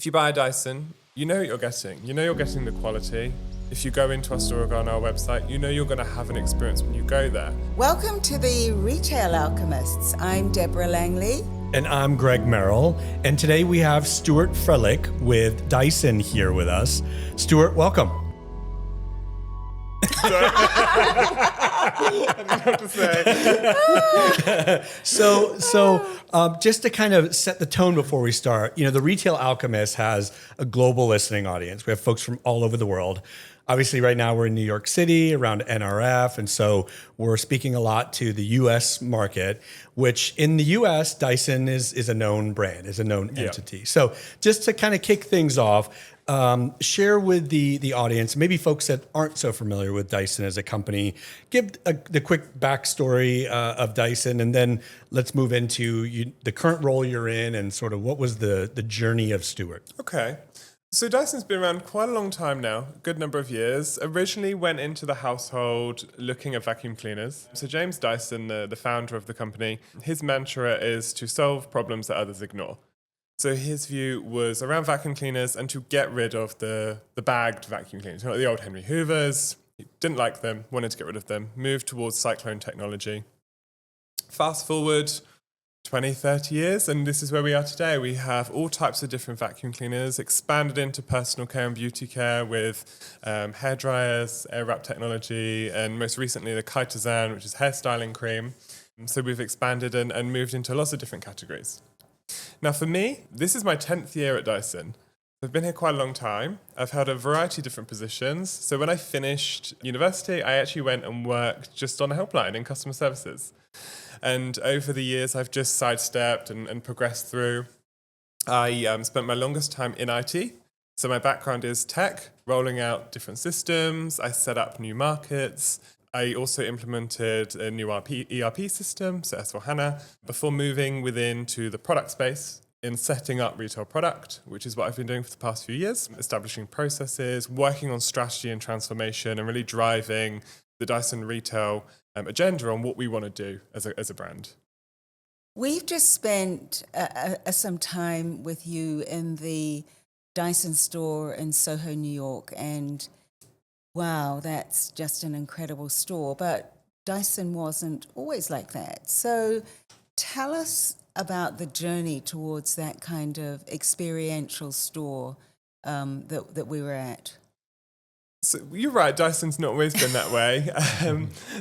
If you buy a Dyson, you know what you're getting. You know you're getting the quality. If you go into our store or go on our website, you know you're going to have an experience when you go there. Welcome to the Retail Alchemists. I'm Deborah Langley. And I'm Greg Merrill. And today we have Stuart Frelick with Dyson here with us. Stuart, welcome. I don't know what to say. So just to kind of set the tone before we start, the Retail Alchemist has a global listening audience. We have folks from all over the world. Obviously, right now we're in New York City around NRF, and so we're speaking a lot to the U.S. market, which in the U.S., Dyson is a known brand, is a known entity. So just to kind of kick things off, share with the audience, maybe folks that aren't so familiar with Dyson as a company, give the quick backstory of Dyson, and then let's move into the current role you're in and sort of what was the journey of Stuart. Okay. So Dyson's been around quite a long time now, a good number of years. Originally went into the household looking at vacuum cleaners. So James Dyson, the founder of the company, his mantra is to solve problems that others ignore. So his view was around vacuum cleaners and to get rid of the bagged vacuum cleaners, like the old Henry Hoovers. He didn't like them, wanted to get rid of them, moved towards cyclone technology. Fast forward 20, 30 years, and this is where we are today. We have all types of different vacuum cleaners, expanded into personal care and beauty care with hair dryers, air wrap technology, and most recently the Kitazan, which is hair styling cream. So we've expanded and moved into lots of different categories. Now for me, this is my 10th year at Dyson. I've been here quite a long time. I've had a variety of different positions. So when I finished university, I actually went and worked just on a helpline in customer services. And over the years, I've just sidestepped and progressed through. I spent my longest time in IT. So my background is tech, rolling out different systems. I set up new markets. I also implemented a new ERP system, so S/4HANA, before moving within to the product space in setting up retail product, which is what I've been doing for the past few years, establishing processes, working on strategy and transformation, and really driving the Dyson retail agenda on what we want to do as a brand. We've just spent some time with you in the Dyson store in Soho, New York, and wow, that's just an incredible store. But Dyson wasn't always like that. So tell us about the journey towards that kind of experiential store that we were at. So you're right, Dyson's not always been that way.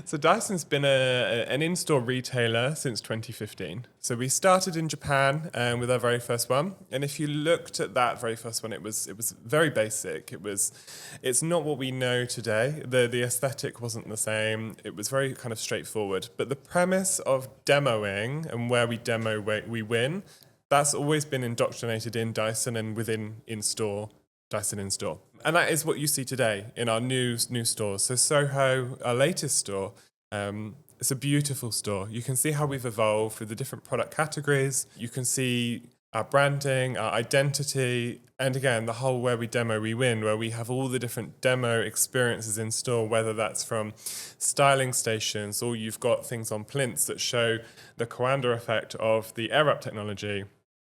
So Dyson's been an in-store retailer since 2015. So we started in Japan with our very first one. And if you looked at that very first one, it was very basic. It's not what we know today. The aesthetic wasn't the same. It was very kind of straightforward. But the premise of demoing and where we demo, we win, that's always been indoctrinated in Dyson and within in-store, Dyson in-store. And that is what you see today in our new stores. So Soho, our latest store, it's a beautiful store. You can see how we've evolved with the different product categories. You can see our branding, our identity, and again, the whole where we demo, we win, where we have all the different demo experiences in store, whether that's from styling stations or you've got things on plinths that show the Coanda effect of the air wrap technology.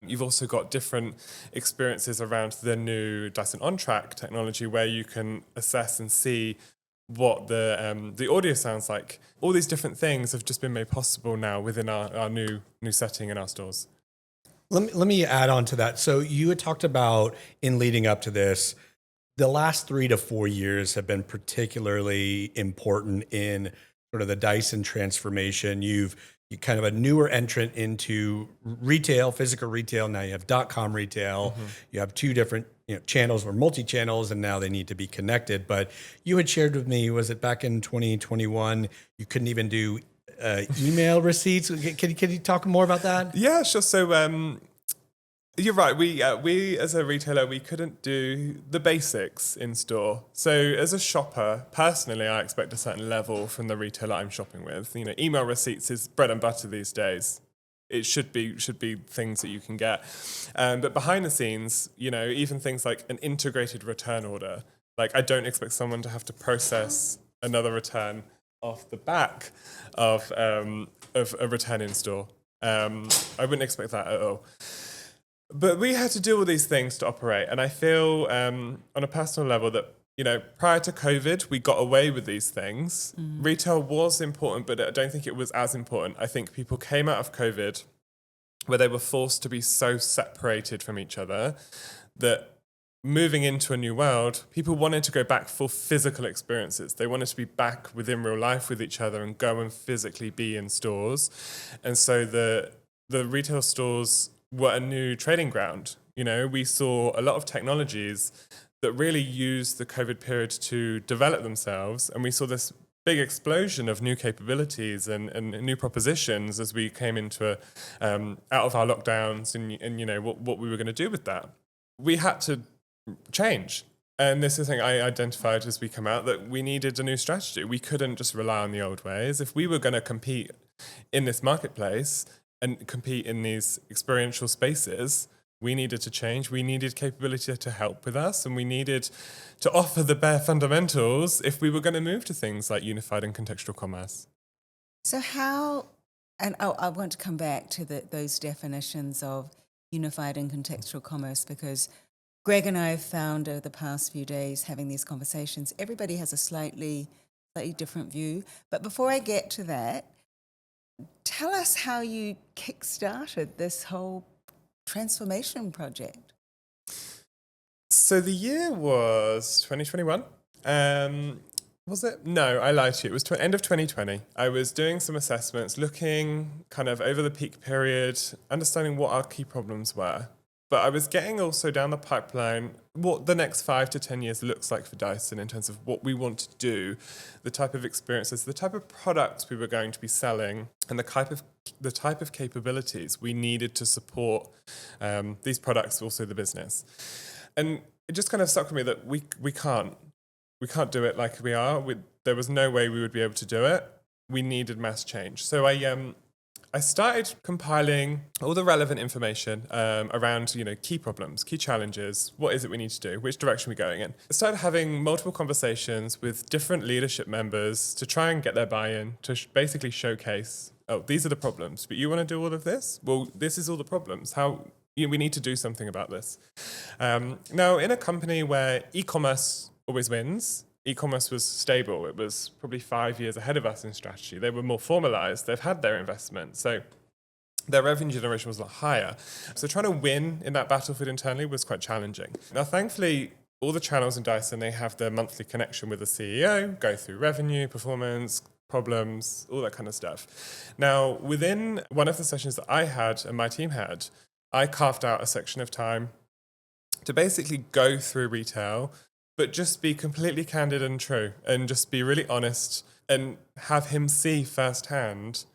You've also got different experiences around the new Dyson On-Track technology where you can assess and see what the audio sounds like. All these different things have just been made possible now within our new setting in our stores. Let me add on to that. So you had talked about, in leading up to this, the last 3 to 4 years have been particularly important in sort of the Dyson transformation. You're kind of a newer entrant into retail, physical retail. Now you have .com retail. Mm-hmm. You have 2 different channels or multi-channels, and now they need to be connected. But you had shared with me, was it back in 2021, you couldn't even do email receipts? Can you talk more about that? Yeah, sure. So you're right. We as a retailer, we couldn't do the basics in store. So as a shopper, personally, I expect a certain level from the retailer I'm shopping with. Email receipts is bread and butter these days. It should be things that you can get. But behind the scenes, even things like an integrated return order. Like I don't expect someone to have to process another return off the back of a return in store. I wouldn't expect that at all. But we had to do all these things to operate. And I feel on a personal level that, prior to COVID, we got away with these things. Retail was important, but I don't think it was as important. I think people came out of COVID where they were forced to be so separated from each other that moving into a new world, people wanted to go back for physical experiences. They wanted to be back within real life with each other and go and physically be in stores. And so the retail stores were a new trading ground. We saw a lot of technologies that really used the COVID period to develop themselves. And we saw this big explosion of new capabilities and new propositions as we came into out of our lockdowns and what we were going to do with that. We had to change. And this is something I identified as we come out, that we needed a new strategy. We couldn't just rely on the old ways. If we were going to compete in this marketplace and compete in these experiential spaces, we needed to change. We needed capability to help with us, and we needed to offer the bare fundamentals if we were going to move to things like unified and contextual commerce. So how, and I want to come back to those definitions of unified and contextual commerce, because Greg and I have found over the past few days having these conversations, everybody has a slightly different view. But before I get to that, tell us how you kickstarted this whole transformation project. So the year was 2021. Was it? No, I lied to you. It was end of 2020. I was doing some assessments, looking kind of over the peak period, understanding what our key problems were. But I was getting also down the pipeline what the next 5 to 10 years looks like for Dyson in terms of what we want to do, the type of experiences, the type of products we were going to be selling, and the type of capabilities we needed to support these products, also the business. And it just kind of stuck with me that we can't do it like we are. There was no way we would be able to do it. We needed mass change. So I started compiling all the relevant information around, key problems, key challenges. What is it we need to do? Which direction are we going in? I started having multiple conversations with different leadership members to try and get their buy-in, to basically showcase, these are the problems, but you want to do all of this? Well, this is all the problems. We need to do something about this. Now, in a company where e-commerce always wins, e-commerce was stable. It was probably 5 years ahead of us in strategy. They were more formalized. They've had their investment. So their revenue generation was a lot higher. So trying to win in that battlefield internally was quite challenging. Now, thankfully, all the channels in Dyson, they have their monthly connection with the CEO, go through revenue, performance, problems, all that kind of stuff. Now, within one of the sessions that I had and my team had, I carved out a section of time to basically go through retail, but just be completely candid and true and just be really honest and have him see firsthand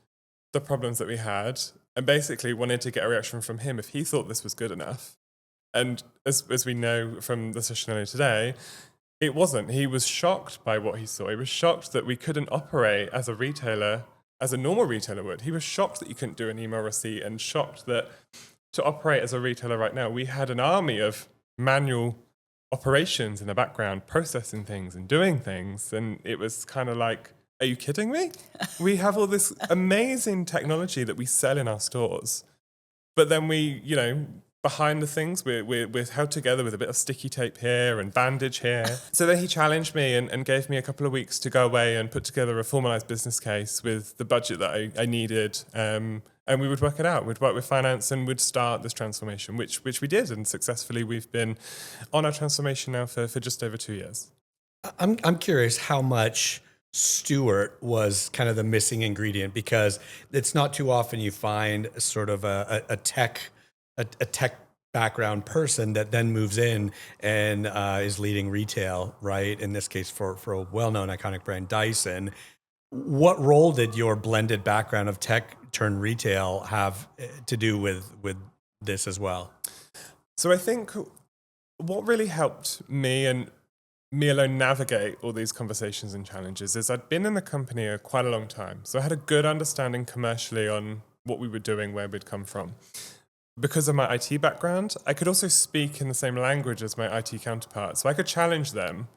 the problems that we had, and basically wanted to get a reaction from him if he thought this was good enough. And as we know from the session earlier today, it wasn't. He was shocked by what he saw. He was shocked that we couldn't operate as a retailer, as a normal retailer would. He was shocked that you couldn't do an email receipt, and shocked that to operate as a retailer right now, we had an army of manual operations in the background, processing things and doing things. And it was kind of like, are you kidding me? We have all this amazing technology that we sell in our stores, but then we, behind the things, we're held together with a bit of sticky tape here and bandage here. So then he challenged me and gave me a couple of weeks to go away and put together a formalized business case with the budget that I needed. And we would work it out. We'd work with finance and would start this transformation, which we did. And successfully, we've been on our transformation now for just over 2 years. I'm curious how much Stuart was kind of the missing ingredient, because it's not too often you find sort of a tech background person that then moves in and is leading retail, right? In this case, for a well-known iconic brand, Dyson. What role did your blended background of tech turn retail have to do with this as well? So I think what really helped me and me alone navigate all these conversations and challenges is I'd been in the company quite a long time. So I had a good understanding commercially on what we were doing, where we'd come from. Because of my IT background, I could also speak in the same language as my IT counterparts. So I could challenge them.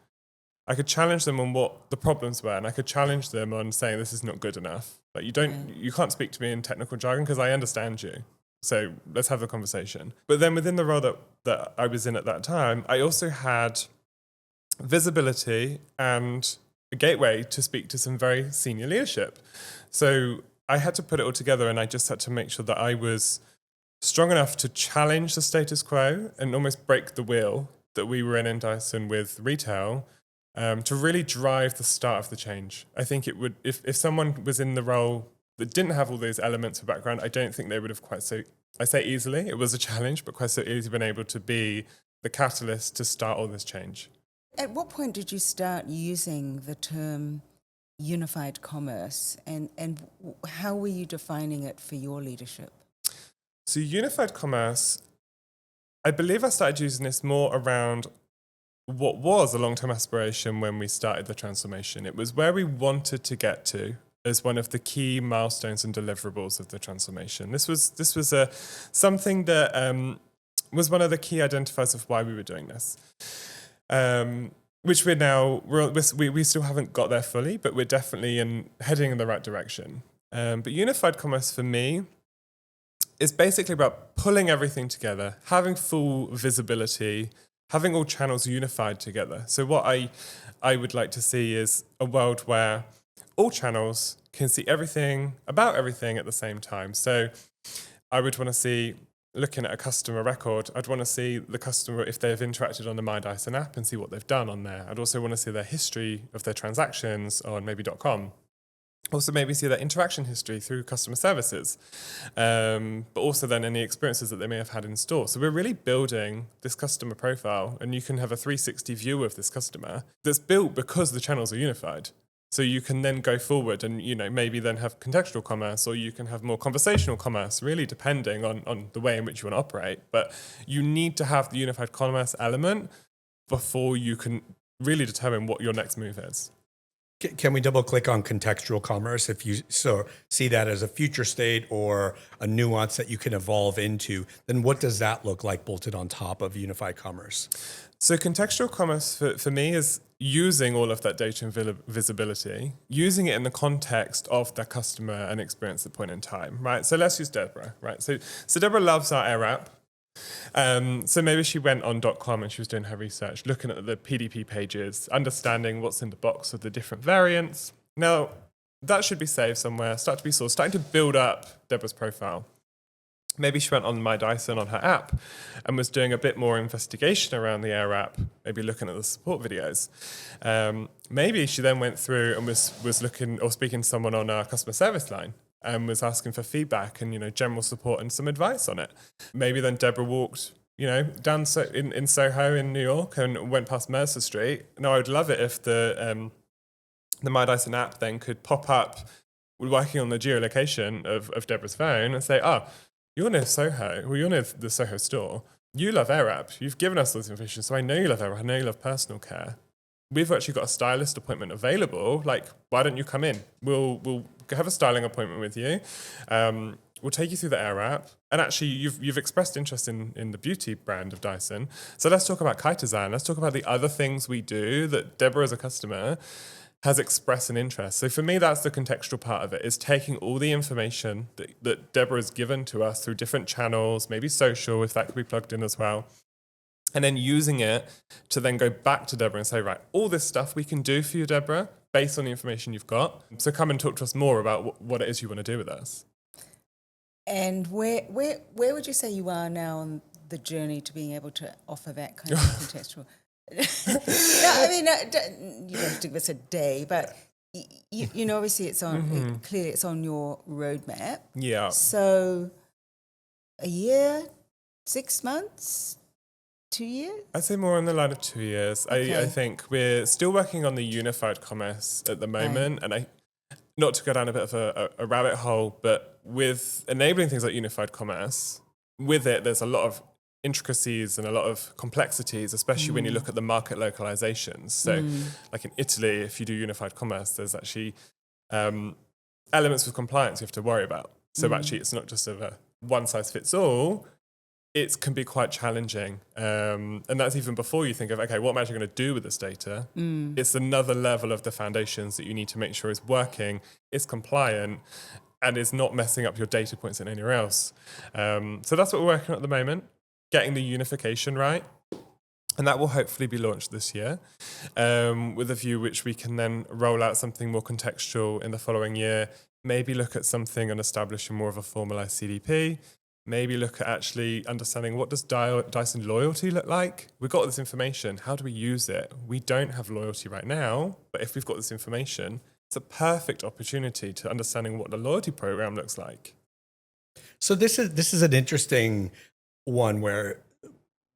I could challenge them on what the problems were, and I could challenge them on saying this is not good enough. Like you can't speak to me in technical jargon because I understand you. So let's have the conversation. But then within the role that I was in at that time, I also had visibility and a gateway to speak to some very senior leadership. So I had to put it all together, and I just had to make sure that I was strong enough to challenge the status quo and almost break the wheel that we were in Dyson with retail, to really drive the start of the change. I think it would, if someone was in the role that didn't have all those elements of background, I don't think they would have quite so, I say easily, it was a challenge, but quite so easily been able to be the catalyst to start all this change. At what point did you start using the term unified commerce, and how were you defining it for your leadership? So unified commerce, I believe I started using this more around what was a long-term aspiration when we started the transformation. It was where we wanted to get to as one of the key milestones and deliverables of the transformation. This was something that was one of the key identifiers of why we were doing this. Which we still haven't got there fully, but we're definitely heading in the right direction. But unified commerce for me is basically about pulling everything together, having full visibility, having all channels unified together. So what I would like to see is a world where all channels can see everything about everything at the same time. So I would want to see, looking at a customer record, I'd want to see the customer if they've interacted on the My Dyson app and see what they've done on there. I'd also want to see their history of their transactions on maybe .com. Also maybe see their interaction history through customer services, but also then any experiences that they may have had in store. So we're really building this customer profile, and you can have a 360 view of this customer that's built because the channels are unified. So you can then go forward and, maybe then have contextual commerce, or you can have more conversational commerce, really depending on the way in which you want to operate. But you need to have the unified commerce element before you can really determine what your next move is. Can we double click on contextual commerce? If you see that as a future state or a nuance that you can evolve into, then what does that look like bolted on top of unified commerce? So contextual commerce for me is using all of that data and visibility, using it in the context of the customer and experience at the point in time, right? So let's use Deborah, right? So Deborah loves our Air app. So maybe she went on .com and she was doing her research, looking at the PDP pages, understanding what's in the box of the different variants. Now, that should be saved somewhere, start to be sourced, starting to build up Deborah's profile. Maybe she went on My Dyson on her app and was doing a bit more investigation around the Air app, maybe looking at the support videos. Maybe she then went through and was looking or speaking to someone on our customer service line and was asking for feedback and, general support and some advice on it. Maybe then Deborah walked, down in Soho in New York and went past Mercer Street. Now, I would love it if the My Dyson app then could pop up, working on the geolocation of Deborah's phone, and say, you're near Soho, well, you're near the Soho store. You love Air app. You've given us this information, so I know you love Air app. I know you love personal care. We've actually got a stylist appointment available. Like, why don't you come in? We'll have a styling appointment with you. We'll take you through the Air app. And actually, you've expressed interest in the beauty brand of Dyson. So let's talk about Kite Design. Let's talk about the other things we do that Deborah, as a customer, has expressed an interest. So for me, that's the contextual part of it, is taking all the information that Deborah has given to us through different channels, maybe social, if that could be plugged in as well, and then using it to then go back to Deborah and say, right, all this stuff we can do for you, Deborah, based on the information you've got. So come and talk to us more about what it is you want to do with us. And where would you say you are now on the journey to being able to offer that kind of contextual? No, I mean, you don't have to give us a day, but obviously it's on. Clearly, it's on your roadmap. Yeah. So, a year, 6 months, 2 years? I'd say more on the line of 2 years. Okay. I think we're still working on the unified commerce at the moment, and not to go down a bit of a rabbit hole, but with enabling things like unified commerce, with it, there's a lot of intricacies and a lot of complexities, especially when you look at the market localizations. So like in Italy, if you do unified commerce, there's actually elements with compliance you have to worry about. So actually it's not just a one size fits all. It can be quite challenging. And that's even before you think of, okay, what am I actually going to do with this data? It's another level of the foundations that you need to make sure is working, is compliant, and is not messing up your data points and anywhere else. So that's what we're working on at the moment, getting the unification right. And that will hopefully be launched this year, with a view which we can then roll out something more contextual in the following year, maybe look at something and establishing more of a formalized CDP, maybe look at actually understanding what does Dyson loyalty look like? We've got this information, how do we use it? We don't have loyalty right now, but if we've got this information, it's a perfect opportunity to understanding what the loyalty program looks like. So this is an interesting one where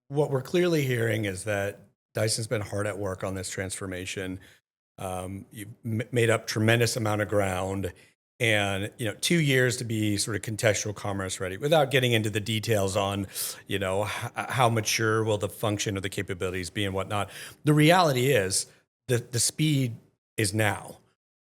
what we're clearly hearing is that Dyson's been hard at work on this transformation. You've made up tremendous amount of ground, and 2 years to be sort of contextual commerce ready. Without getting into the details on, how mature will the function or the capabilities be and whatnot. The reality is the speed is now,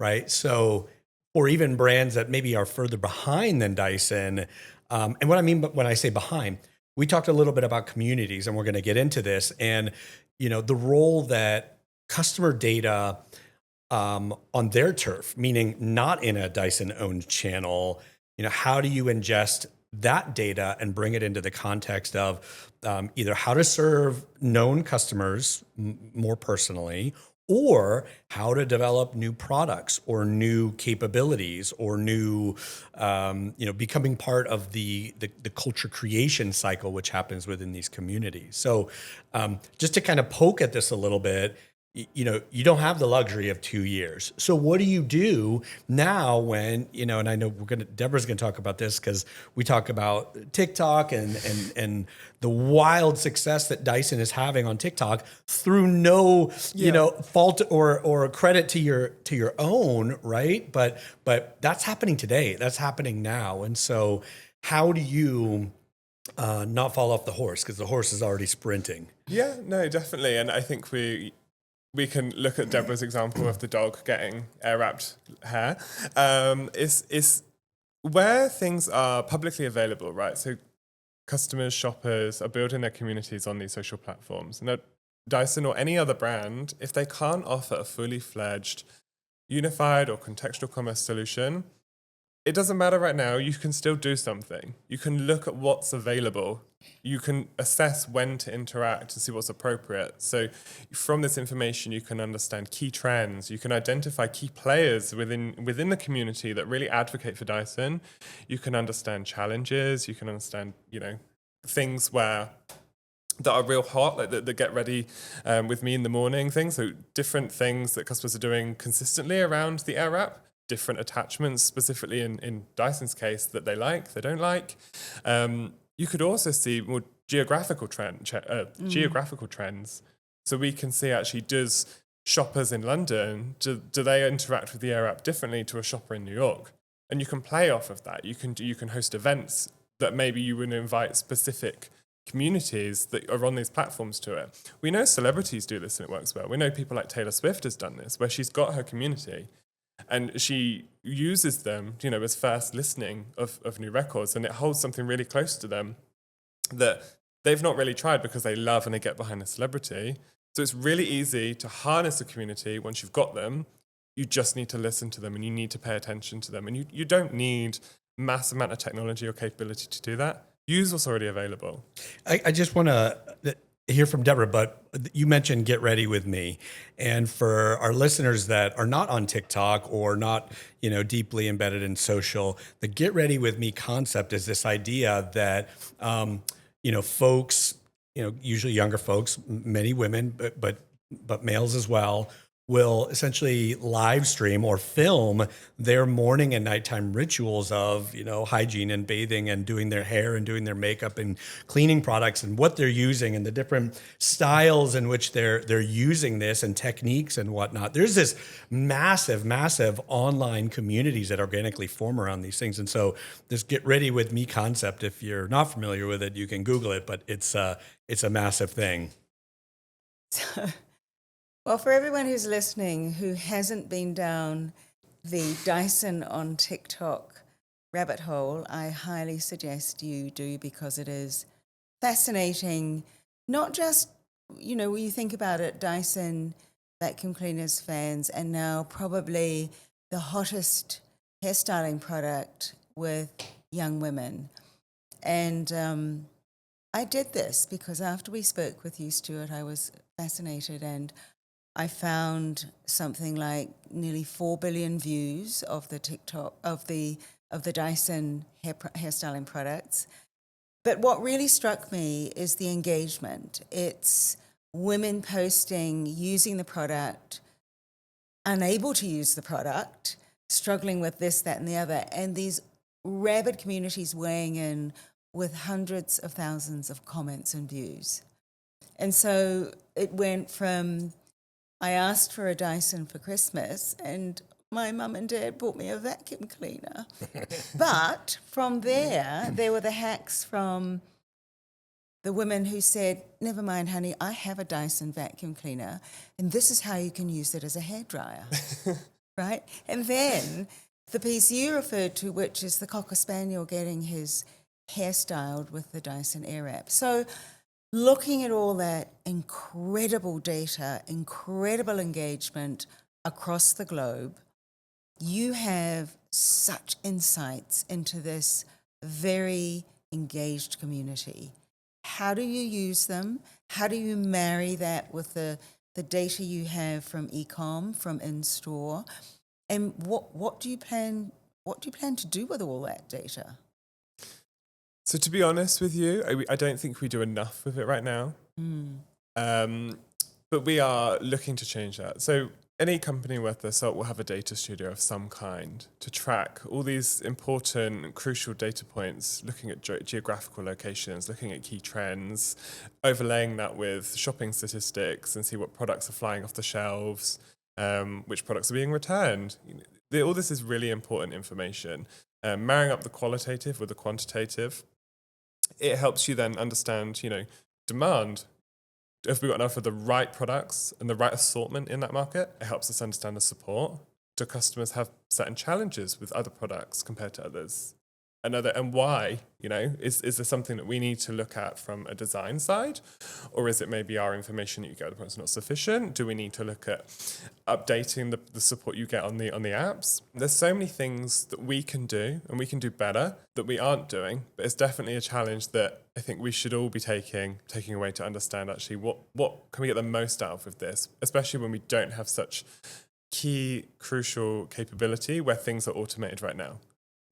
right? So, or even brands that maybe are further behind than Dyson. And what I mean when I say behind, we talked a little bit about communities, and we're going to get into this, and the role that customer data on their turf, meaning not in a Dyson-owned channel, how do you ingest that data and bring it into the context of either how to serve known customers more personally, or how to develop new products or new capabilities or new, becoming part of the culture creation cycle, which happens within these communities. So just to kind of poke at this a little bit, you don't have the luxury of 2 years. So what do you do now when, and I know Deborah's going to talk about this because we talk about TikTok and the wild success that Dyson is having on TikTok through no, fault or credit to your own, right? But that's happening today. That's happening now. And so how do you not fall off the horse? Because the horse is already sprinting. Yeah, no, definitely. And I think we can look at Deborah's example of the dog getting air-wrapped hair. Is where things are publicly available, right? So customers, shoppers are building their communities on these social platforms. And at Dyson or any other brand, if they can't offer a fully fledged, unified or contextual commerce solution, it doesn't matter right now. You can still do something. You can look at what's available. You can assess when to interact and see what's appropriate. So from this information, you can understand key trends. You can identify key players within the community that really advocate for Dyson. You can understand challenges. You can understand, things that are real hot, like that get ready with me in the morning things. So different things that customers are doing consistently around the air wrap. Different attachments, specifically in Dyson's case, that they don't like. You could also see more geographical trends. So we can see actually, does shoppers in London, do they interact with the Air app differently to a shopper in New York? And you can play off of that. You can host events that maybe you would invite specific communities that are on these platforms to it. We know celebrities do this and it works well. We know people like Taylor Swift has done this, where she's got her community and she uses them, as first listening of new records, and it holds something really close to them that they've not really tried because they love and they get behind a celebrity. So it's really easy to harness a community once you've got them. You just need to listen to them and you need to pay attention to them. And you don't need mass amount of technology or capability to do that. Use what's already available. I just want to hear from Deborah, but you mentioned Get Ready With Me. And for our listeners that are not on TikTok or not, deeply embedded in social, the Get Ready With Me concept is this idea that, folks, usually younger folks, many women, but males as well, will essentially live stream or film their morning and nighttime rituals of, hygiene and bathing and doing their hair and doing their makeup and cleaning products and what they're using and the different styles in which they're using this and techniques and whatnot. There's this massive online communities that organically form around these things. And so this Get Ready With Me concept, if you're not familiar with it, you can Google it, but it's a massive thing. Well, for everyone who's listening who hasn't been down the Dyson on TikTok rabbit hole, I highly suggest you do, because it is fascinating. Not just, when you think about it, Dyson vacuum cleaners, fans, and now probably the hottest hairstyling product with young women. And I did this because after we spoke with you, Stuart, I was fascinated, and I found something like nearly 4 billion views of the TikTok of the Dyson hairstyling products. But what really struck me is the engagement. It's women posting, using the product, unable to use the product, struggling with this, that, and the other, and these rabid communities weighing in with hundreds of thousands of comments and views. And so it went from, I asked for a Dyson for Christmas, and my mum and dad bought me a vacuum cleaner. But from there were the hacks from the women who said, never mind, honey, I have a Dyson vacuum cleaner, and this is how you can use it as a hairdryer, right? And then the piece you referred to, which is the Cocker Spaniel getting his hair styled with the Dyson Airwrap. So looking at all that incredible data, incredible engagement across the globe, you have such insights into this very engaged community. How do you use them? How do you marry that with the data you have from e-com, from in-store? And what do you plan to do with all that data? So to be honest with you, I don't think we do enough with it right now. But we are looking to change that. So any company worth their salt will have a data studio of some kind to track all these important, crucial data points, looking at geographical locations, looking at key trends, overlaying that with shopping statistics and see what products are flying off the shelves, which products are being returned. All this is really important information. Marrying up the qualitative with the quantitative, it helps you then understand, demand. If we've got enough of the right products and the right assortment in that market, it helps us understand the support. Do customers have certain challenges with other products compared to others? And why? Is there something that we need to look at from a design side? Or is it maybe our information that you get at the point is not sufficient? Do we need to look at updating the support you get on the apps? There's so many things that we can do and we can do better that we aren't doing, but it's definitely a challenge that I think we should all be taking away to understand actually what can we get the most out of this, especially when we don't have such key, crucial capability where things are automated right now.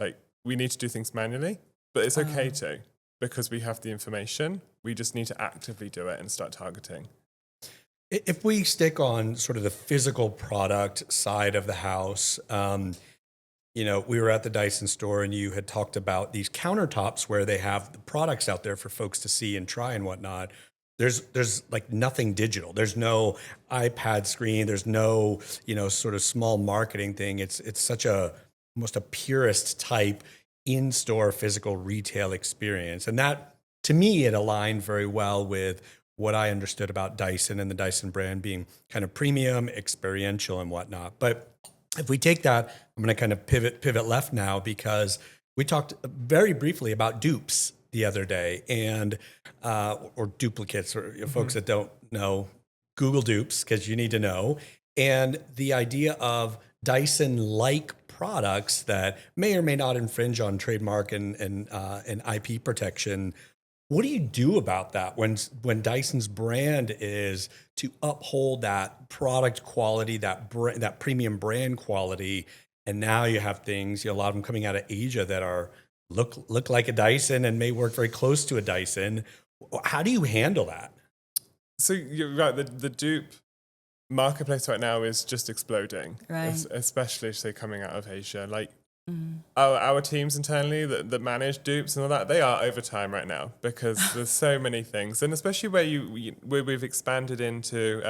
Like, we need to do things manually, but it's okay to, because we have the information. We just need to actively do it and start targeting. If we stick on sort of the physical product side of the house, we were at the Dyson store and you had talked about these countertops where they have the products out there for folks to see and try and whatnot. There's like nothing digital. There's no iPad screen. There's no, sort of small marketing thing. It's such almost a purist type in-store physical retail experience. And that, to me, it aligned very well with what I understood about Dyson and the Dyson brand being kind of premium, experiential and whatnot. But if we take that, I'm going to kind of pivot left now, because we talked very briefly about dupes the other day, and or duplicates, or folks that don't know, Google dupes, because you need to know. And the idea of Dyson-like products that may or may not infringe on trademark and IP protection. What do you do about that when Dyson's brand is to uphold that product quality, that premium brand quality, and now you have things, a lot of them coming out of Asia that are look like a Dyson and may work very close to a Dyson. How do you handle that? So you're right. The dupe marketplace right now is just exploding, right? Especially say coming out of Asia. Like our teams internally that manage dupes and all that, they are overtime right now because there's so many things, and especially where we've expanded into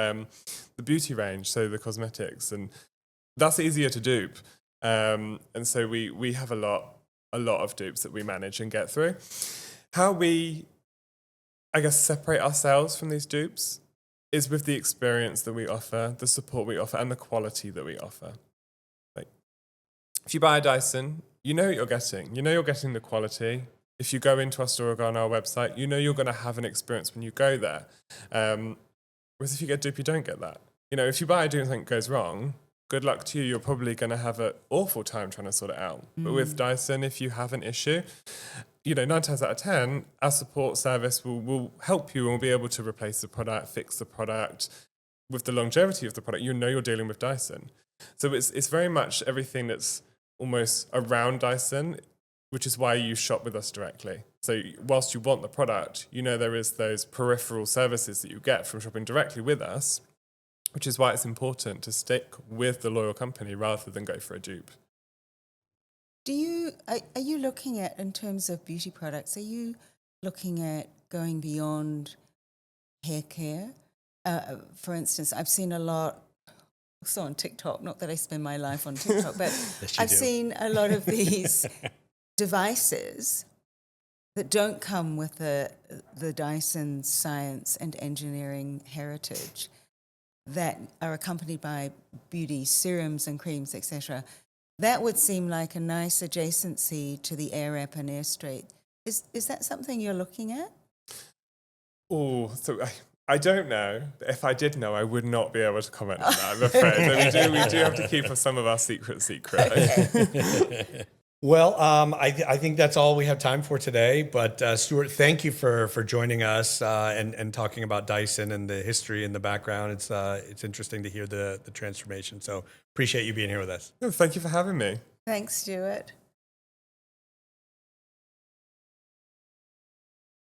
the beauty range, so the cosmetics, and that's easier to dupe. And so we have a lot of dupes that we manage and get through. How we, I guess, separate ourselves from these dupes is with the experience that we offer, the support we offer, and the quality that we offer. Like, if you buy a Dyson, you know what you're getting. You know you're getting the quality. If you go into our store or go on our website, you know you're going to have an experience when you go there. Whereas if you get dupe, you don't get that. If you buy a dupe and something goes wrong, good luck to you. You're probably going to have an awful time trying to sort it out. But with Dyson, if you have an issue, 9 times out of 10, our support service will help you and will be able to replace the product, fix the product. With the longevity of the product, you're dealing with Dyson. So it's very much everything that's almost around Dyson, which is why you shop with us directly. So whilst you want the product, there is those peripheral services that you get from shopping directly with us, which is why it's important to stick with the loyal company rather than go for a dupe. Are you looking at, in terms of beauty products, are you looking at going beyond hair care? For instance, I've seen a lot, also on TikTok, not that I spend my life on TikTok, but Yes, I've do. seen a lot of these devices that don't come with the Dyson science and engineering heritage, that are accompanied by beauty serums and creams, etc. That would seem like a nice adjacency to the Air Wrap and Air Straight. Is that something you're looking at? Oh, so I don't know. If I did know, I would not be able to comment on that, I'm afraid. So we do have to keep some of our secret. Okay. Well, I think that's all we have time for today. But Stuart, thank you for joining us and talking about Dyson and the history and the background. It's interesting to hear the transformation. So appreciate you being here with us. Thank you for having me. Thanks, Stuart.